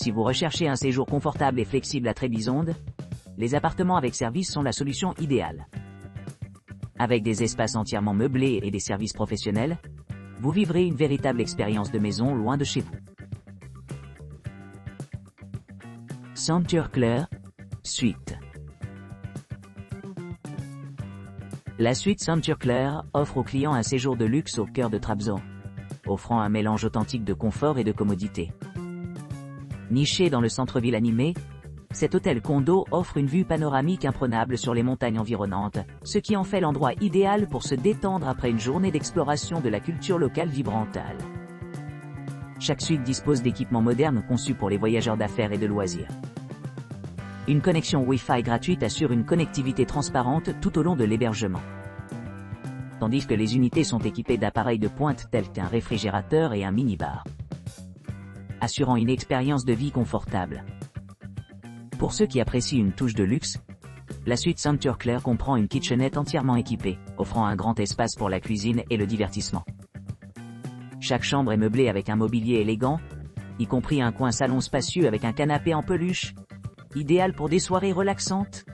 Si vous recherchez un séjour confortable et flexible à Trébizonde, les appartements avec service sont la solution idéale. Avec des espaces entièrement meublés et des services professionnels, vous vivrez une véritable expérience de maison loin de chez vous. Centureclair Suite. La suite Centureclair offre aux clients un séjour de luxe au cœur de Trabzon, offrant un mélange authentique de confort et de commodité. Niché dans le centre-ville animé, cet hôtel-condo offre une vue panoramique imprenable sur les montagnes environnantes, ce qui en fait l'endroit idéal pour se détendre après une journée d'exploration de la culture locale vibrante. Chaque suite dispose d'équipements modernes conçus pour les voyageurs d'affaires et de loisirs. Une connexion Wi-Fi gratuite assure une connectivité transparente tout au long de l'hébergement. Tandis que les unités sont équipées d'appareils de pointe tels qu'un réfrigérateur et un minibar, assurant une expérience de vie confortable. Pour ceux qui apprécient une touche de luxe, la suite Centureclair comprend une kitchenette entièrement équipée, offrant un grand espace pour la cuisine et le divertissement. Chaque chambre est meublée avec un mobilier élégant, y compris un coin salon spacieux avec un canapé en peluche, idéal pour des soirées relaxantes.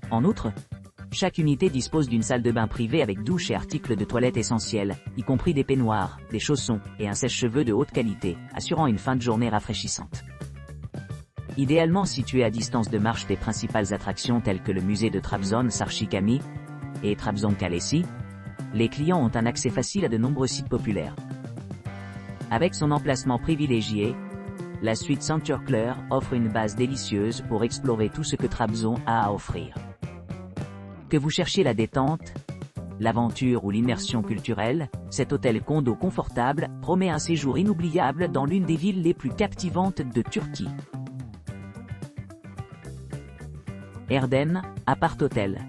En outre, chaque unité dispose d'une salle de bain privée avec douche et articles de toilette essentiels, y compris des peignoirs, des chaussons et un sèche-cheveux de haute qualité, assurant une fin de journée rafraîchissante. Idéalement situé à distance de marche des principales attractions telles que le musée de Trabzon Sarchi Cami et Trabzon Kalesi, les clients ont un accès facile à de nombreux sites populaires. Avec son emplacement privilégié, la suite Centureclair offre une base délicieuse pour explorer tout ce que Trabzon a à offrir. Que vous cherchiez la détente, l'aventure ou l'immersion culturelle, cet hôtel-condo confortable promet un séjour inoubliable dans l'une des villes les plus captivantes de Turquie. Erdem Apart Hotel.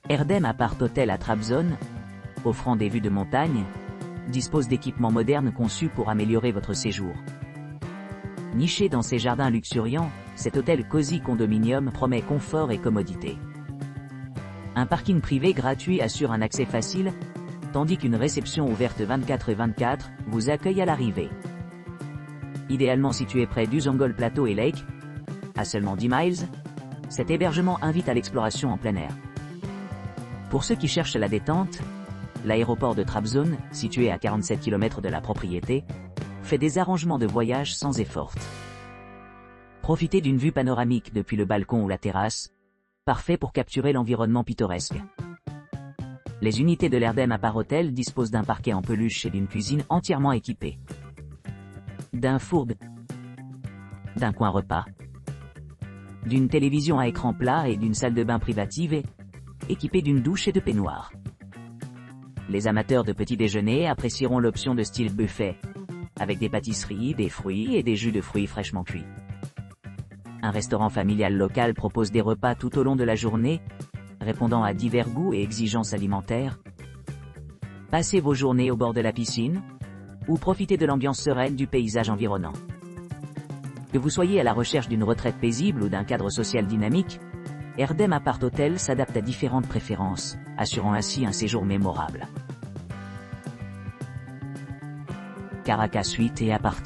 Erdem Apart Hotel à Trabzon, offrant des vues de montagne, dispose d'équipements modernes conçus pour améliorer votre séjour. Niché dans ses jardins luxuriants, cet hôtel cosy condominium promet confort et commodité. Un parking privé gratuit assure un accès facile, tandis qu'une réception ouverte 24/24 vous accueille à l'arrivée. Idéalement situé près d'Uzangol Plateau et Lake, à seulement 10 miles, cet hébergement invite à l'exploration en plein air. Pour ceux qui cherchent la détente, l'aéroport de Trabzon, situé à 47 km de la propriété, fait des arrangements de voyage sans effort. Profitez d'une vue panoramique depuis le balcon ou la terrasse, parfait pour capturer l'environnement pittoresque. Les unités de l'Erdem Apart Hotel disposent d'un parquet en peluche et d'une cuisine entièrement équipée, d'un four, d'un coin repas, d'une télévision à écran plat et d'une salle de bain privative équipée d'une douche et de peignoir. Les amateurs de petit déjeuner apprécieront l'option de style buffet, avec des pâtisseries, des fruits et des jus de fruits fraîchement cuits. Un restaurant familial local propose des repas tout au long de la journée, répondant à divers goûts et exigences alimentaires. Passez vos journées au bord de la piscine, ou profitez de l'ambiance sereine du paysage environnant. Que vous soyez à la recherche d'une retraite paisible ou d'un cadre social dynamique, Erdem Apart Hotel s'adapte à différentes préférences, assurant ainsi un séjour mémorable. Caracas Suites et Apart.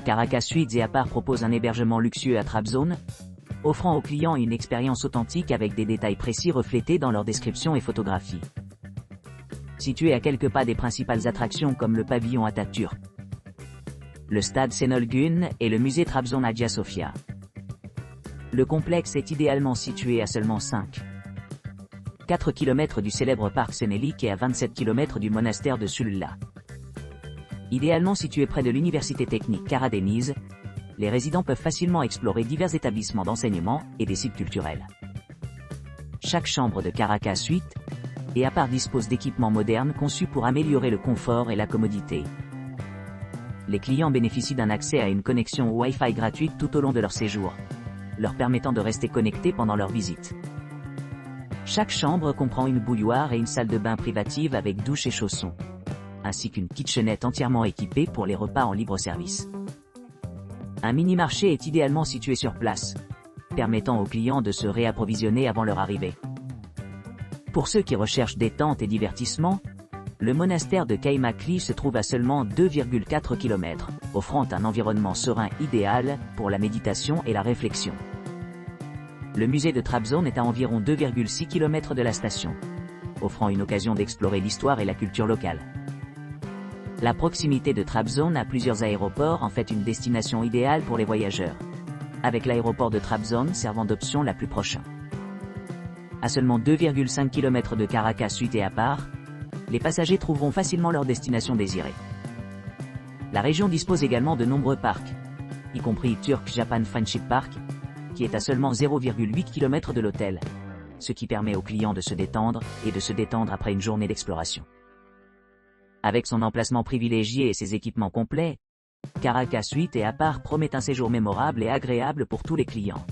Caracas Suites et Apart propose un hébergement luxueux à Trabzon, offrant aux clients une expérience authentique avec des détails précis reflétés dans leur description et photographie. Situé à quelques pas des principales attractions comme le pavillon Atatürk, le stade Şenol Gün et le musée Trabzon Hagia Sophia, le complexe est idéalement situé à seulement 4 km du célèbre parc Senelik et à 27 km du monastère de Sulula. Idéalement situé près de l'université technique Karadeniz, les résidents peuvent facilement explorer divers établissements d'enseignement et des sites culturels. Chaque chambre de Caracas Suites et Apart dispose d'équipements modernes conçus pour améliorer le confort et la commodité. Les clients bénéficient d'un accès à une connexion Wi-Fi gratuite tout au long de leur séjour, leur permettant de rester connectés pendant leur visite. Chaque chambre comprend une bouilloire et une salle de bain privative avec douche et chaussons, ainsi qu'une kitchenette entièrement équipée pour les repas en libre service. Un mini-marché est idéalement situé sur place, permettant aux clients de se réapprovisionner avant leur arrivée. Pour ceux qui recherchent détente et divertissement, Le monastère de Kaymakli se trouve à seulement 2,4 km, offrant un environnement serein idéal pour la méditation et la réflexion. Le musée de Trabzon est à environ 2,6 km de la station, offrant une occasion d'explorer l'histoire et la culture locale. La proximité de Trabzon à plusieurs aéroports en fait une destination idéale pour les voyageurs, avec l'aéroport de Trabzon servant d'option la plus proche. À seulement 2,5 km de Caracas Suite et Apar, les passagers trouveront facilement leur destination désirée. La région dispose également de nombreux parcs, y compris Turk Japan Friendship Park, qui est à seulement 0,8 km de l'hôtel, ce qui permet aux clients de se détendre après une journée d'exploration. Avec son emplacement privilégié et ses équipements complets, Caracas Suite et Apar promet un séjour mémorable et agréable pour tous les clients.